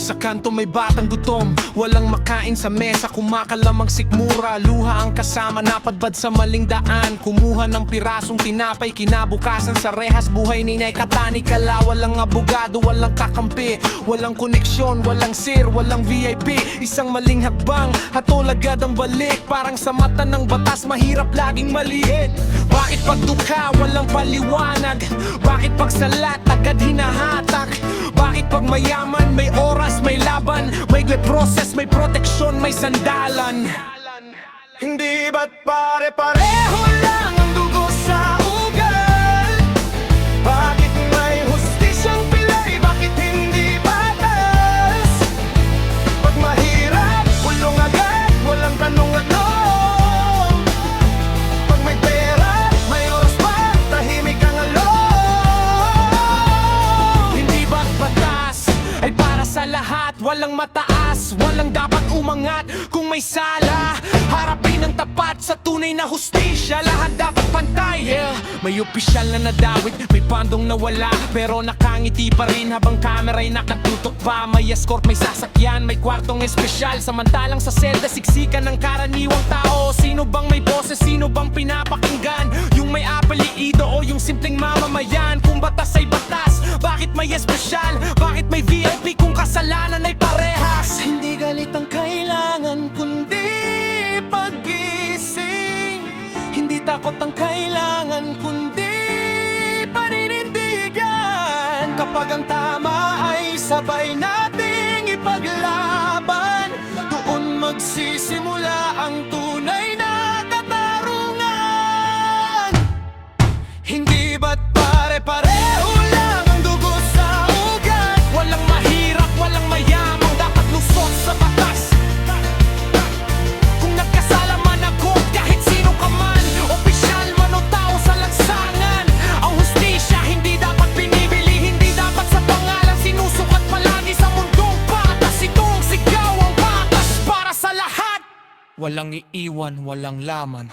Sa kanto may batang gutom, walang makain sa mesa, kumakalamang sikmura. Luha ang kasama, napadbad sa maling daan. Kumuha ng pirasong tinapay, kinabukasan sa rehas. Buhay ni Nay Katani Kala, walang abogado, walang kakampi, walang koneksyon, walang sir, walang VIP. Isang maling hakbang, hatol agad ang balik. Parang sa mata ng batas, mahirap laging maliit. Bakit pag dukha, walang paliwanag? Bakit pag salat, agad hinahatak? Bakit pag mayaman, may oras, may laban, may good process, may proteksyon, may sandalan? Hindi ba't pare-pareho lang ang dugo sa ugal? Bakit may hustisyang pilay? Bakit hindi batas? Pag mahirap, pulong agad, walang tanong ano. Pag may pera, may oras pa, tahimik ang alo. Hindi ba't batas ay para sa lahat? Walang mataas, walang dapat umangat. Kung may sala, harapin ang tapat sa tunay na hustisya. Lahat dapat pantay, yeah. May opisyal na nadawit, may pandong nawala, pero nakangiti pa rin habang kamera'y nakatutok pa. May escort, may sasakyan, may kwartong espesyal. Samantalang sa selda, siksikan ng karaniwang tao. Sino bang may boses, sino bang pinapakinggan? Yung may apelido o yung simpleng mamamayan? Kung batas ay batas, bakit may espesyal? Bakit may VIP kung kasalanan ay parehas? Hindi galit ang kailangan, kundi pag-gising. Hindi takot ang kailangan, kundi paninindigan. Kapag ang tama ay sabay nating ipaglaban, doon magsisimula ang tunay na katarungan. Hindi ba't pare-pareho lang ang dugo sa ugat? Walang mahirap, walang mayamang, dapat lusot sa batas. Kung nagkasala man ako, kahit sino ka man, opisyal man o tao sa lansangan, ang hustisya hindi dapat binibili, hindi dapat sa pangalan sinusukat palagi sa mundong patas. Ito ang sigaw, ang batas para sa lahat. Walang iiwan, walang laman.